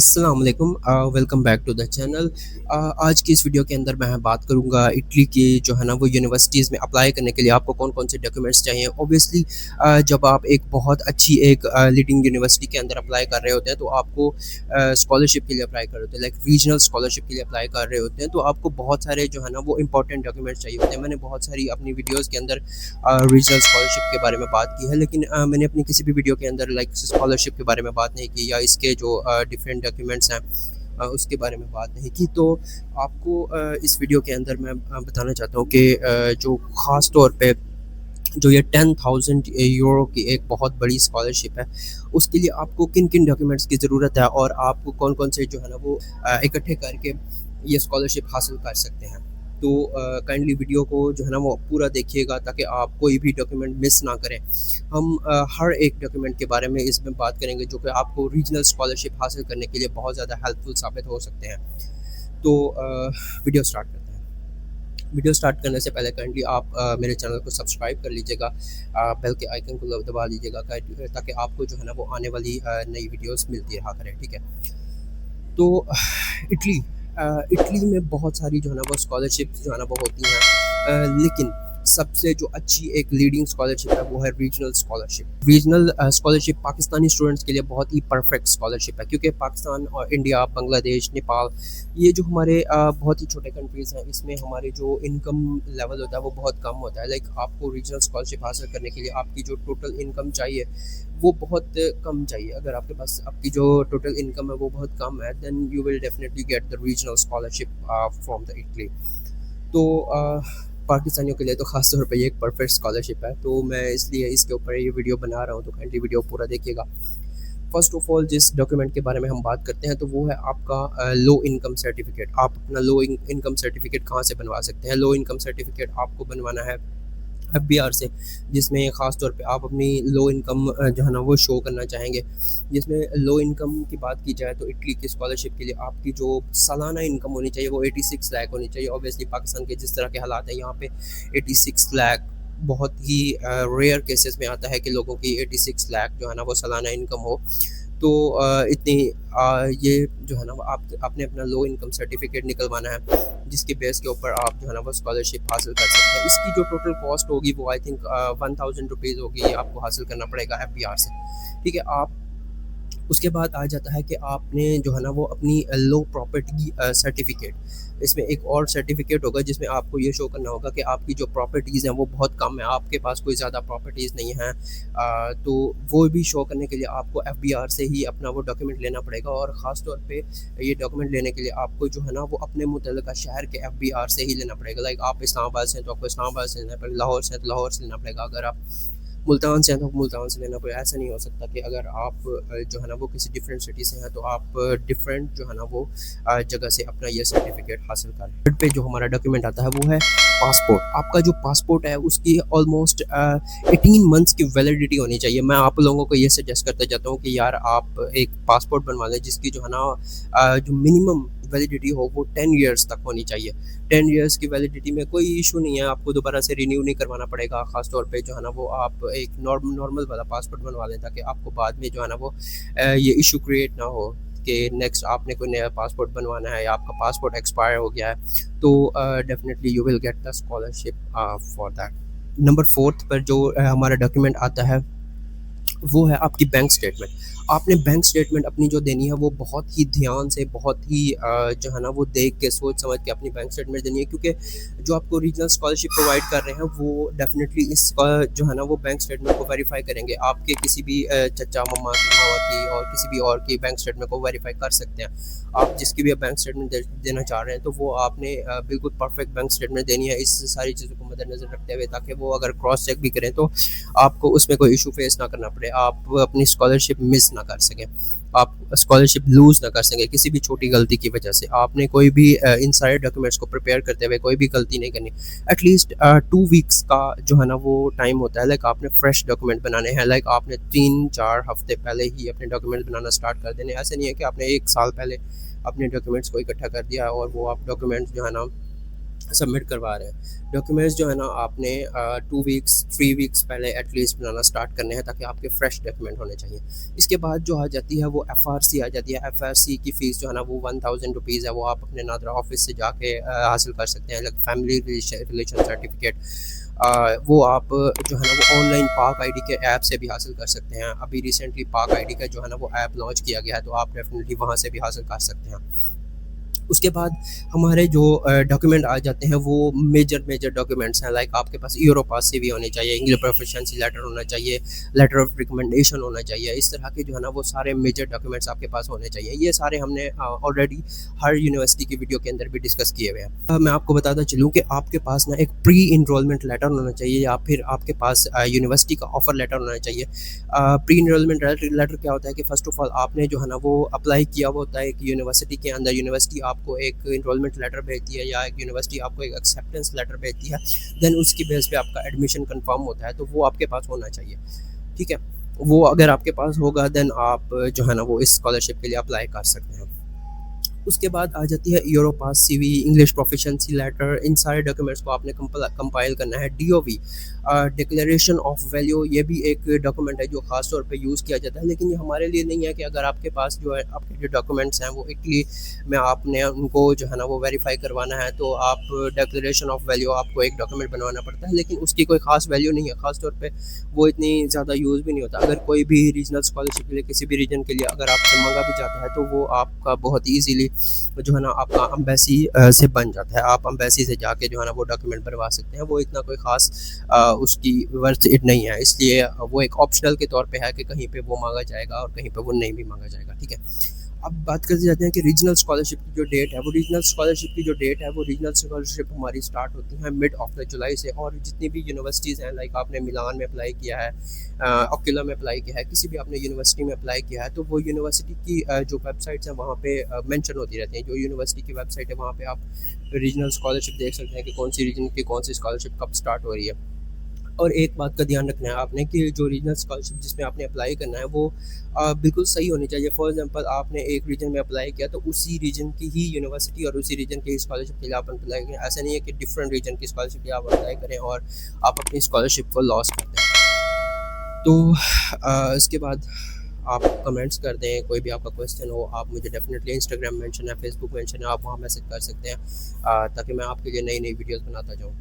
अस्सलाम वालेकुम welcome back to the channel. आज की इस वीडियो के अंदर मैं बात करूंगा इटली की जो है ना वो यूनिवर्सिटीज़ में अप्लाई करने के लिए आपको कौन-कौन से डॉक्यूमेंट्स चाहिए। ऑब्वियसली जब आप एक बहुत अच्छी एक लीडिंग यूनिवर्सिटी के अंदर अप्लाई कर रहे होते हैं तो आपको स्कॉलरशिप के लिए अप्लाई कर रहे होते हैं, लाइक रीजनल स्कॉलरशिप के लिए अप्लाई कर रहे होते हैं, तो आपको बहुत सारे जो है ना वो इंपॉर्टेंट डॉक्यूमेंट्स चाहिए होते हैं। मैंने बहुत सारी अपनी वीडियोज़ के अंदर रीजनल स्कॉलरशिप के बारे में बात की है, लेकिन मैंने अपनी किसी भी वीडियो के अंदर लाइक स्कॉलरशिप के बारे में बात नहीं की या इसके जो डिफरेंट डॉक्यूमेंट्स हैं उसके बारे में बात नहीं की। तो आपको इस वीडियो के अंदर मैं बताना चाहता हूँ कि जो ख़ास तौर पे जो ये 10,000 यूरो की एक बहुत बड़ी स्कॉलरशिप है, उसके लिए आपको किन-किन डॉक्यूमेंट्स की ज़रूरत है और आपको कौन-कौन से जो है ना वो इकट्ठे करके ये स्कॉलरशिप हासिल कर सकते हैं। तो काइंडली वीडियो को जो है ना वो पूरा देखिएगा ताकि आप कोई भी डॉक्यूमेंट मिस ना करें। हम हर एक डॉक्यूमेंट के बारे में इसमें बात करेंगे जो कि आपको रीजनल स्कॉलरशिप हासिल करने के लिए बहुत ज़्यादा हेल्पफुल साबित हो सकते हैं। तो वीडियो स्टार्ट करते हैं। वीडियो स्टार्ट करने से पहले काइंडली आप मेरे चैनल को सब्सक्राइब कर लीजिएगा, बेल के आइकन को दबा लीजिएगा ताकि आपको जो है ना वो आने वाली नई वीडियोस मिलती रहा करें, ठीक है। तो इटली इटली में बहुत सारी जो है ना वो स्कॉलरशिप जो है ना वो होती हैं, लेकिन सबसे जो अच्छी एक लीडिंग स्कॉलरशिप है वो है regional scholarship. Regional scholarship Pakistani students के लिए बहुत ही परफेक्ट स्कॉलरशिप है, क्योंकि पाकिस्तान और इंडिया, बांग्लादेश, नेपाल, ये जो हमारे बहुत ही छोटे कंट्रीज़ हैं, इसमें हमारे जो इनकम लेवल होता है वो बहुत कम होता है। लाइक आपको रीजनल स्कॉलरशिप हासिल करने के लिए आपकी जो टोटल इनकम चाहिए वो बहुत कम चाहिए। अगर आपके पास आपकी जो टोटल इनकम है वो बहुत कम है, then you will definitely get the regional scholarship from the Italy. तो पाकिस्तानियों के लिए तो ख़ास तौर पे ये एक परफेक्ट स्कॉलरशिप है, तो मैं इसलिए इसके ऊपर ये वीडियो बना रहा हूँ, तो काइंडली वीडियो पूरा देखिएगा। फर्स्ट ऑफ ऑल जिस डॉक्यूमेंट के बारे में हम बात करते हैं तो वो है आपका लो इनकम सर्टिफिकेट। आप अपना लो इनकम सर्टिफिकेट कहाँ से बनवा सकते हैं? लो इनकम सर्टिफिकेट आपको बनवाना है एफबीआर से, जिसमें ख़ास तौर पे आप अपनी लो इनकम जो है ना वो शो करना चाहेंगे। जिसमें लो इनकम की बात की जाए तो इटली की स्कॉलरशिप के लिए आपकी जो सालाना इनकम होनी चाहिए वो 86 लाख होनी चाहिए। ऑब्वियसली पाकिस्तान के जिस तरह के हालात हैं यहाँ पे 86 लाख बहुत ही रेयर केसेस में आता है कि लोगों की 86 लाख जो है ना वो सालाना इनकम हो। तो इतनी ये जो है ना वो आपने अपना लो इनकम सर्टिफिकेट निकलवाना है, जिसके बेस के ऊपर आप जो है ना वो स्कॉलरशिप हासिल कर सकते हैं। इसकी जो टोटल कॉस्ट होगी वो आई थिंक 1000 रुपीज़ होगी, ये आपको हासिल करना पड़ेगा एफबीआर से, ठीक है। आप उसके बाद आ जाता है कि आपने जो है ना वो अपनी लो प्रॉपर्टी सर्टिफिकेट, इसमें एक और सर्टिफिकेट होगा जिसमें आपको ये शो करना होगा कि आपकी जो प्रॉपर्टीज़ हैं वो बहुत कम है, आपके पास कोई ज़्यादा प्रॉपर्टीज़ नहीं हैं। तो वो भी शो करने के लिए आपको एफबीआर से ही अपना वो डॉक्यूमेंट लेना पड़ेगा, और ख़ास तौर पे ये डॉक्यूमेंट लेने के लिए आपको जो है ना वो अपने मुतल्लिका शहर के एफबीआर से ही लेना पड़ेगा। लाइक आप इस्लामाबाद से हैं तो आपको इस्लामाबाद से लेना पड़ेगा, लाहौर से हैं तो लाहौर से लेना पड़ेगा, अगर आप मुल्तान से हैं तो मुल्तान से लेना पड़ेगा। ऐसा नहीं हो सकता कि अगर आप जो है ना वो किसी डिफरेंट सिटी से हैं तो आप डिफरेंट जो है ना वो जगह से अपना ये सर्टिफिकेट हासिल करें। थर्ड पे जो हमारा डॉक्यूमेंट आता है वो है पासपोर्ट। आपका जो पासपोर्ट है उसकी ऑलमोस्ट 18 मंथ्स की वैलिडिटी होनी चाहिए। मैं आप लोगों को ये सजेस्ट करता जाता हूँ कि यार आप एक पासपोर्ट बनवा लें जिसकी जो है ना जो मिनिमम वैलिडिटी हो वो 10 ईयर्स तक होनी चाहिए। 10 ईयर्स की वैलिडिटी में कोई इशू नहीं है, आपको दोबारा से रिन्यू नहीं करवाना पड़ेगा। ख़ास तौर पे जो है ना वो आप एक नॉर्मल वाला पासपोर्ट बनवा लें ताकि आपको बाद में जो है ना वो ये इशू क्रिएट ना हो कि नेक्स्ट आपने कोई नया पासपोर्ट बनवाना है या आपका पासपोर्ट एक्सपायर हो गया है। तो definitely you will get the scholarship for that. Number 4 पर जो हमारा डॉक्यूमेंट आता है वो है आपकी बैंक स्टेटमेंट। आपने बैंक स्टेटमेंट अपनी जो देनी है वो बहुत ही ध्यान से, बहुत ही जो है ना वो देख के, सोच समझ के अपनी बैंक स्टेटमेंट देनी है, क्योंकि जो आपको रीजनल स्कॉलरशिप प्रोवाइड कर रहे हैं वो डेफिनेटली इसका जो है ना वो बैंक स्टेटमेंट को वेरीफाई करेंगे। आपके किसी भी चचा, मम्मा की, मामा की और किसी भी और की बैंक स्टेटमेंट को वेरीफाई कर सकते हैं। आप जिसकी भी बैंक स्टेटमेंट देना चाह रहे हैं तो वो आपने बिल्कुल परफेक्ट बैंक स्टेटमेंट देनी है, इस सारी चीज़ों को मद्देनज़र रखते हुए, ताकि वो अगर क्रॉस चेक भी करें तो आपको उसमें कोई इशू फेस ना करना पड़े, आप अपनी स्कॉलरशिप मिस ना कर सकें, आप स्कॉलरशिप लूज़ ना कर सकें किसी भी छोटी गलती की वजह से। आपने कोई भी इन सारे डॉक्यूमेंट्स को प्रिपेयर करते हुए कोई भी गलती नहीं करनी। एटलीस्ट 2 वीक्स का जो है ना वो टाइम होता है। लाइक आपने फ्रेश डॉक्यूमेंट बनाने हैं, लाइक आपने 3-4 हफ्ते पहले ही अपने डॉक्यूमेंट बनाना स्टार्ट कर देने। ऐसे नहीं है कि आपने 1 साल पहले अपने डॉक्यूमेंट्स को इकट्ठा कर दिया और वो आप डॉक्यूमेंट्स जो है ना सबमिट करवा रहे हैं। डॉक्यूमेंट्स जो है ना आपने 2 वीक्स 3 वीक्स पहले एटलीस्ट बनाना स्टार्ट करने हैं ताकि आपके फ्रेश डॉक्यूमेंट होने चाहिए। इसके बाद जो आ जाती है वो एफआरसी आ जाती है। एफआरसी की फ़ीस जो है ना वो 1000 रुपीज़ है, वो आप अपने नादरा ऑफिस से जाके हासिल कर सकते हैं। लाइक फैमिली रिलेशन सर्टिफिकेट वो आप जो है ना वो ऑनलाइन पाक आईडी के ऐप से भी हासिल कर सकते हैं। अभी रिसेंटली पाक आईडी का जो है ना वो ऐप लॉन्च किया गया है, तो आप डेफ़िनेटली वहाँ से भी हासिल कर सकते हैं। उसके बाद हमारे जो डॉक्यूमेंट आ जाते हैं वो मेजर डॉक्यूमेंट्स हैं। लाइक आपके पास यूरोपास सीवी होनी चाहिए, इंग्लिश प्रोफिशिएंसी लेटर होना चाहिए, लेटर ऑफ रिकमेंडेशन होना चाहिए। इस तरह के जो है ना वो सारे मेजर डॉक्यूमेंट्स आपके पास होने चाहिए। ये सारे हमने ऑलरेडी हर यूनिवर्सिटी की वीडियो के अंदर भी डिस्कस किए हुए हैं। मैं आपको बताता चलूँ कि आपके पास ना एक प्री इनरोलमेंट लेटर होना चाहिए, या फिर आपके पास यूनिवर्सिटी का ऑफर लेटर होना चाहिए। प्री इनरोलमेंट लेटर क्या होता है कि फ़र्स्ट ऑफ ऑल आपने जो है ना वो अप्लाई किया हुआ होता है एक यूनिवर्सिटी के अंदर। यूनिवर्सिटी आपको एक इनरोलमेंट लेटर भेजती है, या एक यूनिवर्सिटी आपको एक एक्सेप्टेंस लेटर भेजती है। देन उसकी बेस पे आपका एडमिशन कंफर्म होता है, तो वो आपके पास होना चाहिए। ठीक है, वो अगर आपके पास होगा देन आप जो है ना वो इस स्कॉलरशिप के लिए अप्लाई कर सकते हैं। उसके बाद आ जाती है Europass CV, English proficiency letter. इन सारे डॉक्यूमेंट्स को आपने कंपाइल करना है। डीओवी डिक्लेरेशन ऑफ वैल्यू, ये भी एक डॉक्यूमेंट है जो ख़ास तौर पे यूज़ किया जाता है, लेकिन ये हमारे लिए नहीं है। कि अगर आपके पास जो है आपके जो डॉक्यूमेंट्स हैं वो इटली में आपने उनको जो है ना वो वेरीफाई करवाना है, तो आप डिक्लेरेशन ऑफ वैल्यू आपको एक डॉक्यूमेंट बनवाना पड़ता है, लेकिन उसकी कोई ख़ास वैल्यू नहीं है। ख़ास तौर पे वो इतनी ज़्यादा यूज़ भी नहीं होता। अगर कोई भी रीजनल स्कॉलरशिप के लिए किसी भी रीजन के लिए अगर आपसे मांगा भी जाता है, तो वो आपका बहुत ईजीली जो है ना आपका अम्बेसी से बन जाता है। आप अम्बेसी से जाके जो है ना वो डॉक्यूमेंट बनवा सकते हैं। वो इतना कोई ख़ास उसकी वर्थ इट नहीं है, इसलिए वो एक ऑप्शनल के तौर पे है कि कहीं पे वो मांगा जाएगा और कहीं पे वो नहीं भी मांगा जाएगा। ठीक है, अब बात करते जाते हैं कि रीजनल स्कॉलरशिप की जो डेट है, वो रीजनल स्कॉलरशिप की जो डेट है वो रीजनल स्कॉलरशिप हमारी स्टार्ट होती है मिड ऑफ द जुलाई से। और जितनी भी यूनिवर्सिटीज़ हैं, लाइक आपने मिलान में अप्लाई किया है, ओक्युला में अप्लाई किया है, किसी भी आपने यूनिवर्सिटी में अप्लाई किया है, तो वो यूनिवर्सिटी की जो वेबसाइट्स हैं वहाँ पे मेंशन होती रहती हैं। जो यूनिवर्सिटी की वेबसाइट है वहाँ पे आप रीजनल स्कॉलरशिप देख सकते हैं कि कौन सी रीजन की कौन सी स्कॉलरशिप कब स्टार्ट हो रही है। और एक बात का ध्यान रखना है आपने कि जो रीजनल स्कॉलरशिप जिसमें आपने अप्लाई करना है वो बिल्कुल सही होनी चाहिए। फॉर एग्जांपल आपने एक रीजन में अप्लाई किया, तो उसी रीजन की ही यूनिवर्सिटी और उसी रीजन की स्कॉलरशिप के लिए आप अप्लाई करें। ऐसा नहीं है कि डिफरेंट रीजन की स्कॉलरशिप के लिए आप अप्लाई करें और आप अपनी स्कॉलरशिप को लॉस कर दें। तो इसके बाद आप कमेंट्स कर दें, कोई भी आपका क्वेश्चन हो आप मुझे डेफिनेटली इंस्टाग्राम मेंशन है, फेसबुक मेंशन है, आप वहाँ मैसेज कर सकते हैं ताकि मैं आपके लिए नई नई वीडियोज़ बनाता जाऊँ।